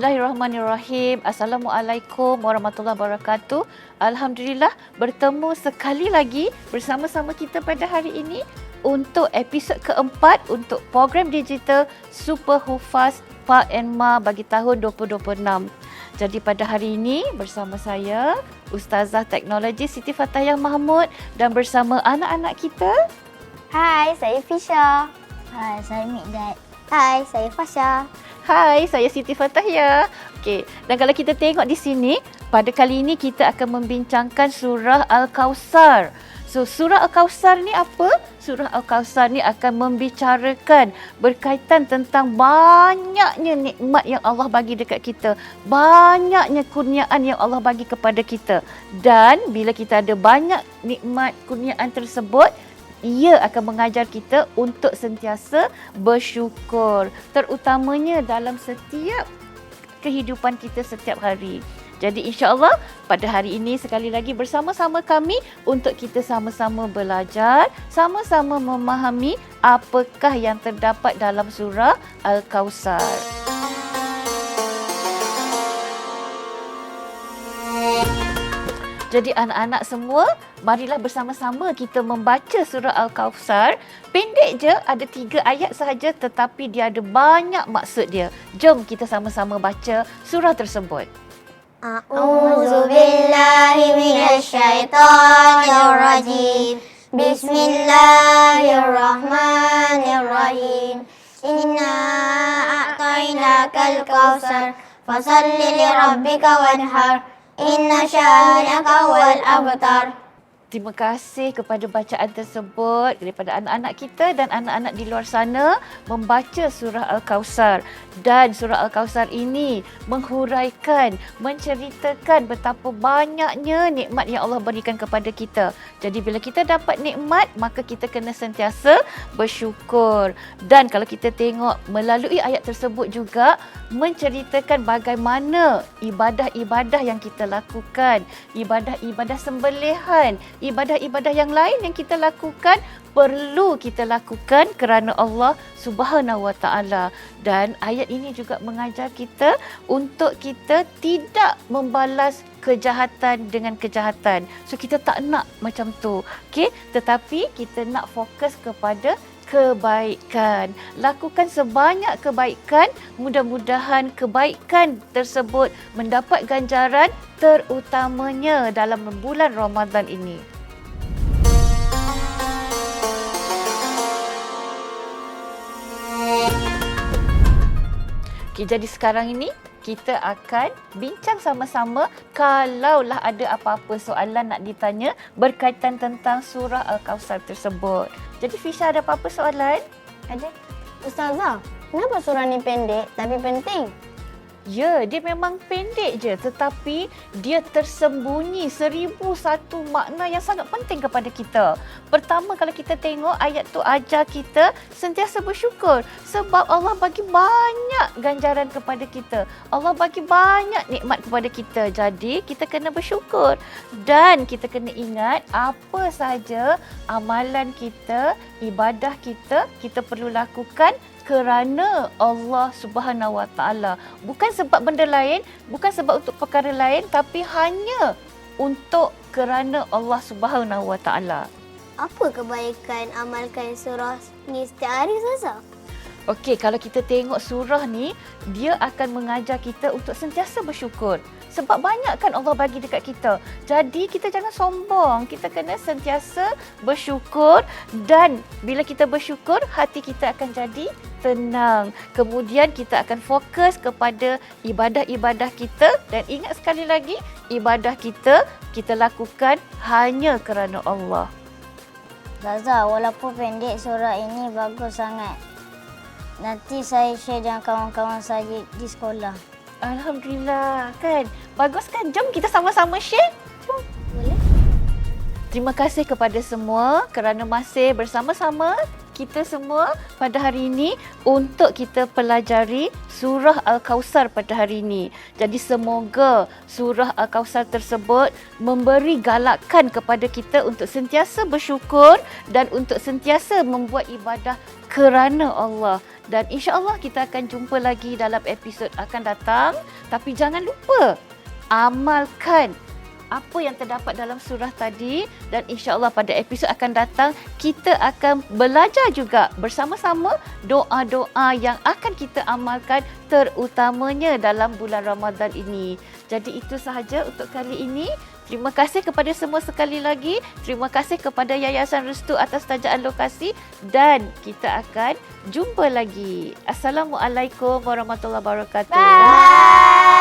Bismillahirrahmanirrahim. Assalamualaikum warahmatullahi wabarakatuh. Alhamdulillah bertemu sekali lagi bersama-sama kita pada hari ini untuk episod keempat untuk program digital Super Hufaz Pak and Ma bagi tahun 2026. Jadi pada hari ini bersama saya Ustazah Teknologi Siti Fatayah Mahmud dan bersama anak-anak kita. Hai, saya Fisha. Hai, saya Mikdad. Hai, saya Fasha. Hai, saya Siti Fatayah. Okey, dan kalau kita tengok di sini, pada kali ini kita akan membincangkan surah Al-Kawthar. So, surah Al-Kawthar ni apa? Surah Al-Kawthar ni akan membicarakan berkaitan tentang banyaknya nikmat yang Allah bagi dekat kita. Banyaknya kurniaan yang Allah bagi kepada kita. Dan bila kita ada banyak nikmat kurniaan tersebut, ia akan mengajar kita untuk sentiasa bersyukur, terutamanya dalam setiap kehidupan kita setiap hari. Jadi insya-Allah pada hari ini sekali lagi bersama-sama kami untuk kita sama-sama belajar, sama-sama memahami apakah yang terdapat dalam surah Al-Kawthar. Jadi anak-anak semua, marilah bersama-sama kita membaca surah Al-Kawthar. Pendek je, ada 3 ayat sahaja tetapi dia ada banyak maksud dia. Jom kita sama-sama baca surah tersebut. A'udzu billahi minasyaitonir rajim. Bismillahirrahmanirrahim. Inna a'tainakal kautsar fasalli li rabbika wanhar. Inna syani'aka wal abtar. Terima kasih kepada bacaan tersebut daripada anak-anak kita dan anak-anak di luar sana membaca surah Al-Kawthar. Dan surah Al-Kawthar ini menghuraikan, menceritakan betapa banyaknya nikmat yang Allah berikan kepada kita. Jadi bila kita dapat nikmat, maka kita kena sentiasa bersyukur. Dan kalau kita tengok melalui ayat tersebut juga menceritakan bagaimana ibadah-ibadah yang kita lakukan, ibadah-ibadah sembelihan, ibadah-ibadah yang lain yang kita lakukan perlu kita lakukan kerana Allah Subhanahu Wa Taala. Dan ayat ini juga mengajar kita untuk kita tidak membalas kejahatan dengan kejahatan. So kita tak nak macam tu. Okey, tetapi kita nak fokus kepada kebaikan. Lakukan sebanyak kebaikan, mudah-mudahan kebaikan tersebut mendapat ganjaran terutamanya dalam bulan Ramadan ini. Okay, jadi sekarang ini kita akan bincang sama-sama kalaulah ada apa-apa soalan nak ditanya berkaitan tentang surah Al-Kawthar tersebut. Jadi Fisha, ada apa-apa soalan? Ada. Ustazah, kenapa surah ni pendek tapi penting? Ya, dia memang pendek je tetapi dia tersembunyi 1001 makna yang sangat penting kepada kita. Pertama, kalau kita tengok ayat tu ajar kita sentiasa bersyukur sebab Allah bagi banyak ganjaran kepada kita. Allah bagi banyak nikmat kepada kita. Jadi, kita kena bersyukur dan kita kena ingat apa sahaja amalan kita, ibadah kita, kita perlu lakukan kerana Allah Subhanahu Wa Taala. Bukan sebab benda lain, bukan sebab untuk perkara lain, tapi hanya untuk kerana Allah Subhanahu Wa Taala. Apa kebaikan amalkan surah ni setiap hari, Ustazah? Okey, kalau kita tengok surah ni, dia akan mengajar kita untuk sentiasa bersyukur. Sebab banyak kan Allah bagi dekat kita. Jadi kita jangan sombong. Kita kena sentiasa bersyukur dan bila kita bersyukur, hati kita akan jadi tenang. Kemudian kita akan fokus kepada ibadah-ibadah kita dan ingat sekali lagi, ibadah kita lakukan hanya kerana Allah. Ustazah, walaupun pendek surah ini bagus sangat. Nanti saya share dengan kawan-kawan saya di sekolah. Alhamdulillah, kan? Bagus kan? Jom kita sama-sama share. Jom. Boleh? Terima kasih kepada semua kerana masih bersama-sama kita semua pada hari ini untuk kita pelajari surah Al-Kawthar pada hari ini. Jadi semoga surah Al-Kawthar tersebut memberi galakan kepada kita untuk sentiasa bersyukur dan untuk sentiasa membuat ibadah kerana Allah. Dan insya-Allah kita akan jumpa lagi dalam episod akan datang. Tapi jangan lupa amalkan apa yang terdapat dalam surah tadi, dan insya-Allah pada episod akan datang kita akan belajar juga bersama-sama doa-doa yang akan kita amalkan terutamanya dalam bulan Ramadan ini. Jadi itu sahaja untuk kali ini. Terima kasih kepada semua sekali lagi. Terima kasih kepada Yayasan Restu atas tajaan lokasi, dan kita akan jumpa lagi. Assalamualaikum warahmatullahi wabarakatuh. Bye.